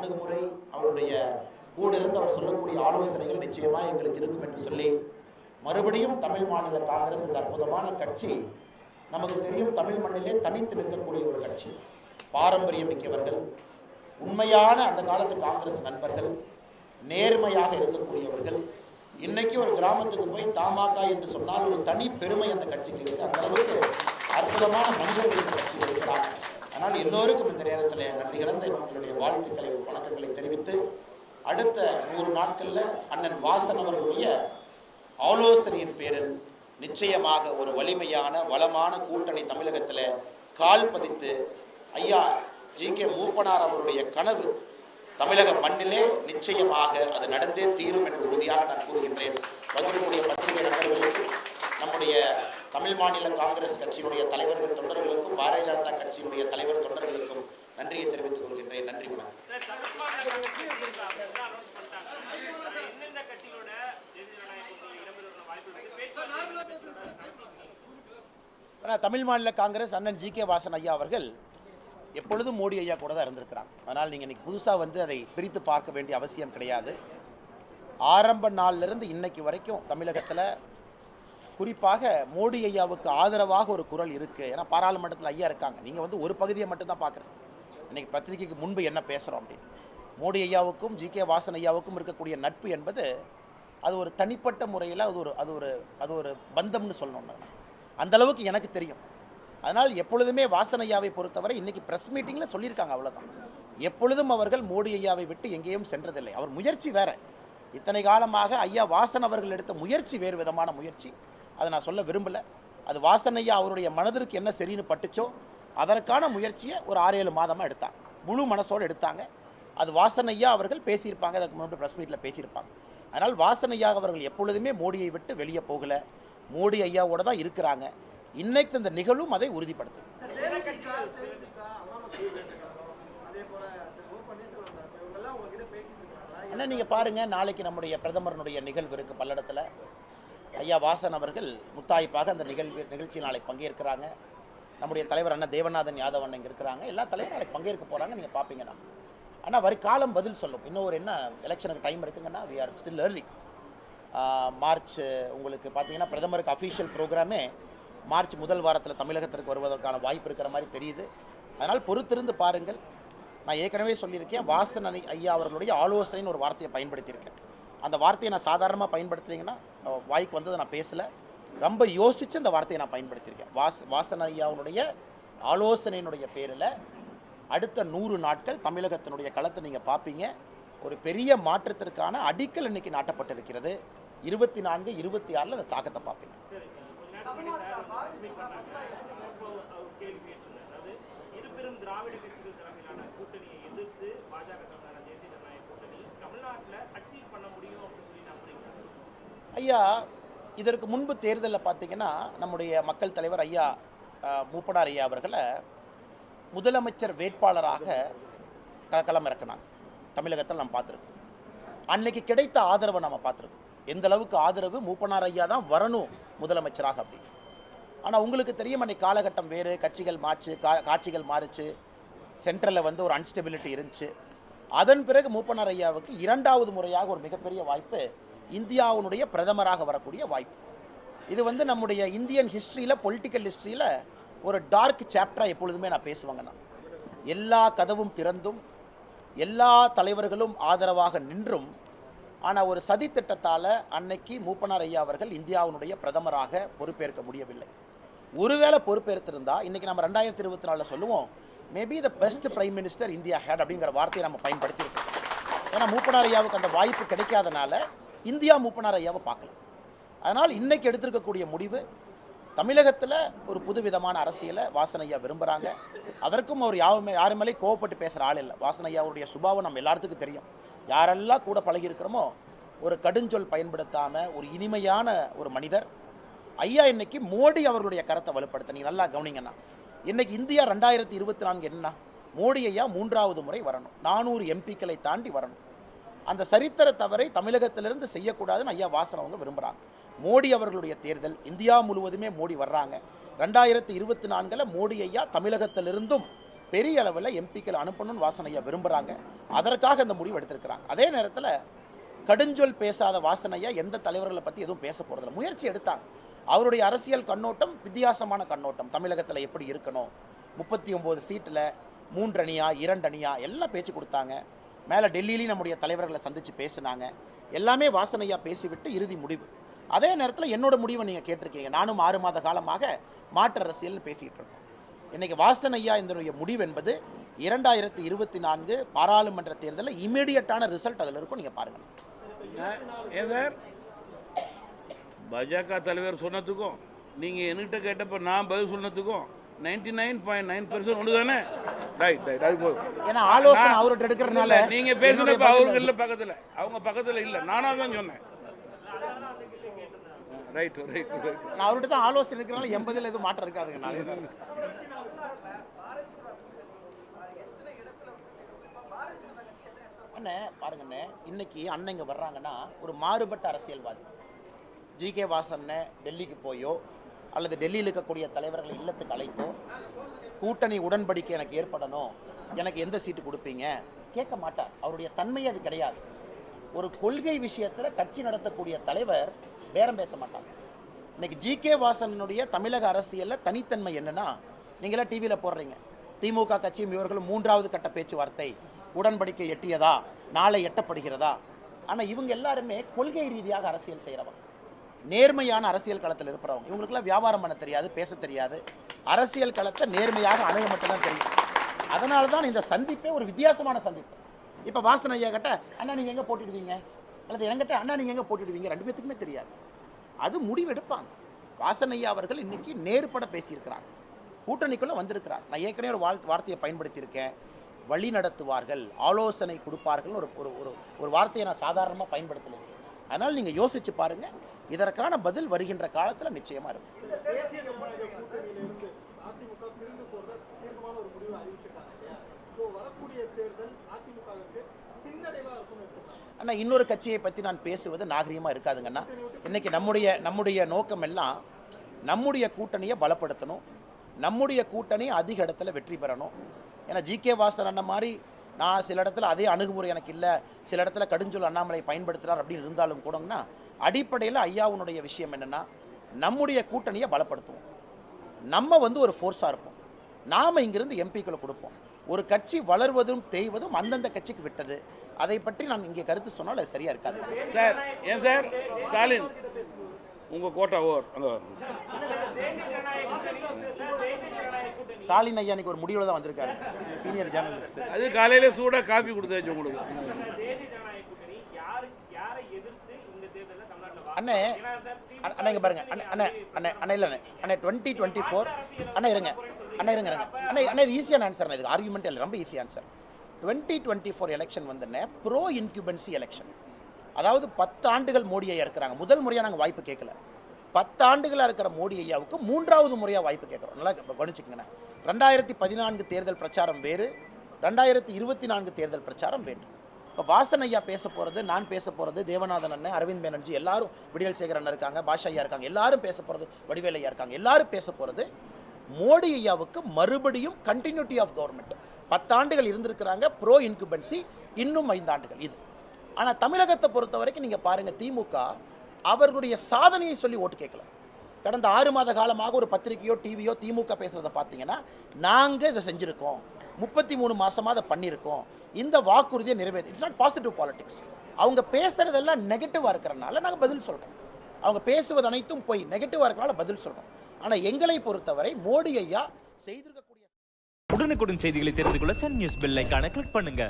அணுகுமுறை, அவருடைய கூட இருந்து அவர் சொல்லக்கூடிய ஆலோசனைகள் நிச்சயமாக எங்களுக்கு இருக்கும் என்று சொல்லி, மறுபடியும் தமிழ் மாநில காங்கிரஸ் இந்த அற்புதமான கட்சி நமக்கு தெரியும், தமிழ் மண்ணிலே தனித்து நிற்கக்கூடிய ஒரு கட்சி. பாரம்பரியம் மிக்கவர்கள், உண்மையான அந்த காலத்து காங்கிரஸ் நண்பர்கள், நேர்மையாக இருக்கக்கூடியவர்கள். இன்னைக்கு ஒரு கிராமத்துக்கு போய் தமாக என்று சொன்னால் ஒரு தனி பெருமை அந்த கட்சிக்கு இருக்கு. அந்த அளவுக்கு அற்புதமான மனிதர்கள் இந்த கட்சி இருக்கிறார். ஆனால் எல்லோருக்கும் இந்த நேரத்தில் நன்றி கலந்த உங்களுடைய வாழ்த்துக்களை, வணக்கங்களை தெரிவித்து, அடுத்த 100 நாட்களில் அண்ணன் வாசன் அவர்களுடைய ஆலோசனையின் பேரில் நிச்சயமாக ஒரு வலிமையான வளமான கூட்டணி தமிழகத்தில் கால் பதித்து, ஐயா ஜி.கே. மூப்பனார் அவருடைய கனவு தமிழக மண்ணிலே நிச்சயமாக அது நடந்தே தீரும் என்று உறுதியாக நான் கூறுகின்றேன். வந்திருக்கக்கூடிய பத்திரிகை நண்பர்களுக்கும், நம்முடைய தமிழ் மாநில காங்கிரஸ் கட்சியினுடைய தலைவர்கள் தொண்டர்களுக்கும், பாரதிய ஜனதா கட்சியினுடைய தலைவர் தொண்டர்களுக்கும் நன்றியை தெரிவித்துக் கொள்கின்றேன். நன்றி, வணக்கம். தமிழ் மாநில காங்கிரஸ் அண்ணன் ஜி.கே. வாசன் ஐயா அவர்கள் எப்பொழுதும் மோடி ஐயா கூட தான் இருந்திருக்கிறாங்க. அதனால் நீங்கள் இன்னைக்கு புதுசாக வந்து அதை பிரித்து பார்க்க வேண்டிய அவசியம் கிடையாது. ஆரம்ப நாளிலிருந்து இன்னைக்கு வரைக்கும் தமிழகத்தில் குறிப்பாக மோடி ஐயாவுக்கு ஆதரவாக ஒரு குரல் இருக்குது. ஏன்னா பாராளுமன்றத்தில் ஐயா இருக்காங்க. நீங்கள் வந்து ஒரு பகுதியை மட்டும்தான் பார்க்குறேன். இன்றைக்கி பத்திரிகைக்கு முன்பு என்ன பேசுகிறோம் அப்படின்னு, மோடி ஐயாவுக்கும் ஜி.கே. வாசன் ஐயாவுக்கும் இருக்கக்கூடிய நட்பு என்பது அது ஒரு தனிப்பட்ட முறையில் அது ஒரு பந்தம்னு சொல்லணும்னு அந்தளவுக்கு எனக்கு தெரியும். அதனால் எப்பொழுதுமே வாசன் ஐயாவை பொறுத்தவரை இன்றைக்கி ப்ரெஸ் மீட்டிங்கில் சொல்லியிருக்காங்க, அவ்வளோதான். எப்பொழுதும் அவர்கள் மோடி ஐயாவை விட்டு எங்கேயும் சென்றதில்லை. அவர் முயற்சி வேறு. இத்தனை காலமாக ஐயா வாசன் அவர்கள் எடுத்த முயற்சி வேறு விதமான முயற்சி. அதை நான் சொல்ல விரும்பலை. அது வாசன் ஐயா அவருடைய மனதிற்கு என்ன சரின்னு பட்டுச்சோ அதற்கான முயற்சியை ஒரு 6-7 மாதமாக எடுத்தாங்க. முழு மனசோடு எடுத்தாங்க. அது வாசன் ஐயா அவர்கள் பேசியிருப்பாங்க, அதற்கு முன்னாடி ப்ரெஸ் மீட்டில் பேசியிருப்பாங்க. அதனால் வாசன் ஐயா அவர்கள் எப்பொழுதுமே மோடியை விட்டு வெளியே போகலை, மோடி ஐயாவோடு தான் இருக்கிறாங்க. இன்னைக்கு இந்த நிகழ்வும் அதை உறுதிப்படுத்தும். என்ன நீங்கள் பாருங்கள், நாளைக்கு நம்முடைய பிரதமருடைய நிகழ்வு இருக்குது பல்லடத்தில். ஐயா வாசன் அவர்கள் முத்தாய்ப்பாக அந்த நிகழ்ச்சியில் நாளைக்கு பங்கேற்கிறாங்க. நம்முடைய தலைவர் அண்ணா தேவநாதன் யாதவ் அண்ணன் இங்கே இருக்கிறாங்க. எல்லா தலைவரும் நாளைக்கு பங்கேற்க போகிறாங்க. நீங்கள் பார்ப்பீங்கன்னா, ஆனால் காலம் பதில் சொல்லும். இன்னும் ஒரு என்ன எலெக்ஷனுக்கு டைம் இருக்குங்கன்னா, we are still early. March உங்களுக்கு பார்த்தீங்கன்னா பிரதமருக்கு அஃபீஷியல் ப்ரோக்ராமே மார்ச் முதல் வாரத்தில் தமிழகத்திற்கு வருவதற்கான வாய்ப்பு இருக்கிற மாதிரி தெரியுது. அதனால் பொறுத்திருந்து பாருங்கள். நான் ஏற்கனவே சொல்லியிருக்கேன், வாசன் ஐயா அவர்களுடைய ஆலோசனைன்னு ஒரு வார்த்தையை பயன்படுத்தியிருக்கேன். அந்த வார்த்தையை நான் சாதாரணமாக பயன்படுத்துனீங்கன்னா வாய்க்கு வந்ததை நான் பேசலை, ரொம்ப யோசித்து அந்த வார்த்தையை நான் பயன்படுத்தியிருக்கேன். வாசன் ஐயாவுடைய ஆலோசனையினுடைய பேரில் அடுத்த 100 நாட்கள் தமிழகத்தினுடைய களத்தை நீங்கள் பார்ப்பீங்க. ஒரு பெரிய மாற்றத்திற்கான அடிக்கல் இன்னைக்கு நாட்டப்பட்டிருக்கிறது. 24, 26 அந்த தாக்கத்தை பார்ப்பீங்க. ஐயா, இதற்கு முன்பு தேர்தலில் பார்த்தீங்கன்னா நம்முடைய மக்கள் தலைவர் ஐயா மூப்பனார் ஐயா அவர்களை முதலமைச்சர் வேட்பாளராக களம் இறக்கினாங்க. தமிழகத்தில் நம்ம பார்த்துருக்கோம். அன்னைக்கு கிடைத்த ஆதரவை நம்ம பார்த்துருக்கோம். எந்த அளவுக்கு ஆதரவு, மூப்பனார் ஐயா தான் வரணும் முதலமைச்சராக அப்படி. ஆனால் உங்களுக்கு தெரியும், அன்றைக்கி காலகட்டம் வேறு, காட்சிகள் மாறிச்சு, சென்ட்ரலில் வந்து ஒரு அன்ஸ்டெபிலிட்டி இருந்துச்சு. அதன் பிறகு மூப்பனார் ஐயாவுக்கு 2வது முறையாக ஒரு மிகப்பெரிய வாய்ப்பு, இந்தியாவுடைய பிரதமராக வரக்கூடிய வாய்ப்பு. இது வந்து நம்முடைய இந்தியன் ஹிஸ்ட்ரியில், பொலிட்டிக்கல் ஹிஸ்ட்ரியில் ஒரு டார்க் சாப்டராக எப்பொழுதுமே நான் பேசுவாங்கண்ணா. எல்லா கதவும் திறந்தும் எல்லா தலைவர்களும் ஆதரவாக நின்றும், ஆனால் ஒரு சதி திட்டத்தால் அன்னைக்கு மூப்பனார் ஐயா அவர்கள் இந்தியாவுடைய பிரதமராக பொறுப்பேற்க முடியவில்லை. ஒருவேளை பொறுப்பேற்றிருந்தால் இன்றைக்கி நம்ம 2024 சொல்லுவோம், maybe the best prime minister India had அப்படிங்கிற வார்த்தையை நம்ம பயன்படுத்தியிருக்கோம். ஏன்னா மூப்பனார் ஐயாவுக்கு அந்த வாய்ப்பு கிடைக்காதனால இந்தியா மூப்பனார் ஐயாவை பார்க்கல. அதனால் இன்றைக்கி எடுத்திருக்கக்கூடிய முடிவு, தமிழகத்தில் ஒரு புதுவிதமான அரசியலை வாசன் ஐயா விரும்புகிறாங்க. அதற்கும் அவர் யாரு மேலே கோவப்பட்டு பேசுகிற ஆள் இல்லை. வாசன் ஐயாவுடைய சுபாவம் நம்ம எல்லாத்துக்கும் தெரியும். யாரெல்லாம் கூட பழகியிருக்கிறோமோ ஒரு கடுஞ்சொல் பயன்படுத்தாமல் ஒரு இனிமையான ஒரு மனிதர். ஐயா இன்னைக்கு மோடி அவர்களுடைய கருத்தை வலுப்படுத்த, நீங்கள் நல்லா கவனிங்கன்னா, இன்னைக்கு இந்தியா 2024 என்ன, மோடி ஐயா 3வது முறை வரணும், 400 எம்பிக்களை தாண்டி வரணும். அந்த சரித்திர தவறை தமிழகத்திலிருந்து செய்யக்கூடாதுன்னு ஐயா வாசன் அவங்க விரும்புகிறாங்க. மோடி அவர்களுடைய தேர்தல், இந்தியா முழுவதுமே மோடி வர்றாங்க. 2024 மோடி ஐயா தமிழகத்திலிருந்தும் பெரிய அளவில் எம்பிக்கள் அனுப்பணும்னு வாசன் ஐயா விரும்புகிறாங்க. அதற்காக இந்த முடிவு எடுத்திருக்கிறாங்க. அதே நேரத்தில் கடுஞ்சொல் பேசாத வாசன் ஐயா எந்த தலைவர்களை பற்றி எதுவும் பேச போகிறதில்ல. முயற்சி எடுத்தாங்க. அவருடைய அரசியல் கண்ணோட்டம் வித்தியாசமான கண்ணோட்டம். தமிழகத்தில் எப்படி இருக்கணும், 39 சீட்டில் 3 அணியா 2 அணியா எல்லாம் பேச்சு கொடுத்தாங்க. மேலே டெல்லியிலையும் நம்முடைய தலைவர்களை சந்தித்து பேசினாங்க. எல்லாமே வாசன் ஐயா பேசிவிட்டு இறுதி முடிவு. அதே நேரத்தில் என்னோட முடிவை நீங்கள் கேட்டிருக்கீங்க. நானும் 6 மாத காலமாக மாற்று அரசியல்னு பேசிக்கிட்டு இருக்கோம். இன்றைக்கி வாசன் ஐயா இதனுடைய முடிவு என்பது 2024 பாராளுமன்ற தேர்தலில் இமீடியட்டான ரிசல்ட் அதில் இருக்கும். நீங்கள் பாருங்கள். ஏன் சார் பாஜக தலைவர் சொன்னதுக்கும் நீங்கள் என்கிட்ட கேட்டப்போ நான் பதில் சொன்னதுக்கும் 99.9% ஒன்று தானே? ரைட் ரைட், அது போதும். ஏன்னா ஆலோசனை அவர்கிட்ட எடுக்கிறதுனால நீங்கள் பேசுனப்ப அவர்கள் பக்கத்தில், அவங்க பக்கத்தில் இல்லை, நானாக தான் சொன்னேன். ரைட் ரைட் ரைட், நான் அவர்கிட்ட தான் ஆலோசனை இருக்கிறனால 80ல் எதுவும் மாற்றம் இருக்காதுங்க. அண்ணே பாருங்கண்ணே, இன்னைக்கு அண்ணன் இங்கே வர்றாங்கன்னா ஒரு மாறுபட்ட அரசியல்வாதி. ஜி.கே. வாசன் டெல்லிக்கு போயோ அல்லது டெல்லியில் இருக்கக்கூடிய தலைவர்களை இல்லத்துக்கு அழைத்தோ கூட்டணி உடன்படிக்கை எனக்கு ஏற்படணும், எனக்கு எந்த சீட்டு கொடுப்பீங்க கேட்க மாட்டார். அவருடைய தன்மை அது கிடையாது. ஒரு கொள்கை விஷயத்தில் கட்சி நடத்தக்கூடிய தலைவர் பேரம் பேச மாட்டார். இன்னைக்கு ஜி.கே. வாசனுடைய தமிழக அரசியலில் தனித்தன்மை என்னன்னா, நீங்களாம் டிவியில் போடுறீங்க திமுக கட்சியும் இவர்களும் 3வது கட்ட பேச்சுவார்த்தை உடன்படிக்கை எட்டியதா, நாளை எட்டப்படுகிறதா. ஆனால் இவங்க எல்லாருமே கொள்கை ரீதியாக அரசியல் செய்கிறவங்க, நேர்மையான அரசியல் களத்தில் இருக்கிறவங்க. இவங்களுக்குலாம் வியாபாரம் பண்ண தெரியாது, பேச தெரியாது. அரசியல் களத்தை நேர்மையாக அணுக மட்டும்தான் தெரியும். அதனால தான் இந்த சந்திப்பே ஒரு வித்தியாசமான சந்திப்பு. இப்போ வாசன் ஐயா கிட்ட அண்ணா நீங்கள் எங்கே போட்டிடுவீங்க, அல்லது என்கிட்ட அண்ணா நீங்கள் எங்கே போட்டிடுவீங்க, 2 பேத்துக்குமே தெரியாது. அது முடிவெடுப்பாங்க. வாசன் ஐயா அவர்கள் இன்னைக்கு நேர்பட பேசியிருக்கிறாங்க, கூட்டணிக்குள்ளே வந்திருக்கிறாங்க. நான் ஏற்கனவே ஒரு வார்த்தையை பயன்படுத்தியிருக்கேன், வழி நடத்துவார்கள், ஆலோசனை கொடுப்பார்கள். ஒரு வார்த்தையை நான் சாதாரணமாக பயன்படுத்தலை. அதனால் நீங்கள் யோசிச்சு பாருங்க, இதற்கான பதில் வருகின்ற காலத்தில் நிச்சயமாக இருக்கும். ஆனால் இன்னொரு கட்சியை பற்றி நான் பேசுவது நாகரிகமாக இருக்காதுங்கன்னா. இன்னைக்கு நம்முடைய நோக்கம் எல்லாம் நம்முடைய கூட்டணியை பலப்படுத்தணும், நம்முடைய கூட்டணி அதிக இடத்துல வெற்றி பெறணும். ஏன்னா ஜி.கே. வாசன் அண்ணன் மாதிரி நான் சில இடத்துல அதே அணுகுமுறை எனக்கு இல்லை, சில இடத்துல கடுஞ்சொல் அண்ணாமலை பயன்படுத்துகிறார் அப்படின்னு இருந்தாலும் கூடங்கன்னா, அடிப்படையில் ஐயாவுடைய விஷயம் என்னென்னா, நம்முடைய கூட்டணியை பலப்படுத்துவோம். நம்ம ஒரு ஃபோர்ஸாக இருப்போம். நாம் இங்கிருந்து எம்பிக்களை கொடுப்போம். ஒரு கட்சி வளர்வதும் தேய்வதும் அந்தந்த கட்சிக்கு விட்டது. அதை பற்றி நான் இங்கே கருத்து சொன்னால் அது சரியாக இருக்காது சார். ஏன் சார் ஸ்டாலின் உங்கள் கோட்டா ஓவர் ஸ்டாலின் ஐயா இன்னைக்கு ஒரு முடிவில் தான் வந்திருக்காரு, சீனியர் ஜேர்னலிஸ்ட். அது காலையில் சூடாக காஃபி கொடுத்தாச்சு உங்களுக்கு. அண்ணே அண்ணா இங்கே பாருங்க அண்ணே அண்ணே அண்ணே இல்லை அண்ணே 2024 அண்ணா இருங்க அண்ணா இருங்க அண்ணே அண்ணா இது ஈஸியான ஆன்சர். இதுக்கு ஆர்குமெண்ட் இல்லை, ரொம்ப ஈஸி ஆன்சர். 2024 எலெக்ஷன் வந்துண்ணே ப்ரோ இன்குபென்சி எலெக்ஷன். அதாவது 10 ஆண்டுகள் மோடி ஐயா இருக்கிறாங்க. முதல் முறையாக நாங்கள் வாய்ப்பு கேட்கல. 10 ஆண்டுகளாக இருக்கிற மோடி ஐயாவுக்கு 3வது முறையாக வாய்ப்பு கேட்குறோம். நல்லா கவனிச்சுக்கங்கண்ணே. 2014 தேர்தல் பிரச்சாரம் வேறு, 2024 தேர்தல் பிரச்சாரம் வேறு. இப்போ வாசன் ஐயா பேச போகிறது, நான் பேச போகிறது, தேவநாதன் அண்ணன், அரவிந்த் பானர்ஜி எல்லாரும், விடியல் சேகர் அண்ணன் இருக்காங்க, பாஷா ஐயா இருக்காங்க, எல்லாரும் பேச போகிறது, வடிவேல் ஐயா இருக்காங்க, எல்லாரும் பேச போகிறது மோடி ஐயாவுக்கு மறுபடியும் கண்டினியூட்டி ஆஃப் கவர்மெண்ட். 10 ஆண்டுகள் இருந்திருக்கிறாங்க, ப்ரோ இன்குபென்சி இன்னும் 5 ஆண்டுகள் இது. ஆனால் தமிழகத்தை பொறுத்த வரைக்கும் நீங்கள் பாருங்கள், திமுக அவர்களுடைய சாதனையை சொல்லி ஓட்டு கேட்கல. கடந்த 6 மாத காலமாக ஒரு பத்திரிகையோ டிவியோ திமுக பேசுகிறத பார்த்தீங்கன்னா, நாங்கள் இதை செஞ்சுருக்கோம், 33 மாதமாக அதை பண்ணியிருக்கோம், இந்த வாக்குறுதியை நிறைவேற்றி. It's not positive politics. அவங்க பேசுகிறதெல்லாம் நெகட்டிவாக இருக்கிறனால நாங்கள் பதில் சொல்கிறோம். அவங்க பேசுவது அனைத்தும் போய் நெகட்டிவாக இருக்கிறனால பதில் சொல்கிறோம். ஆனால் எங்களை பொறுத்தவரை மோடி ஐயா செய்திருக்கக்கூடிய உடனுக்குடன் செய்திகளை தெரிந்து கொள்ள சன் நியூஸ் பெல் ஐகானை கிளிக் பண்ணுங்க.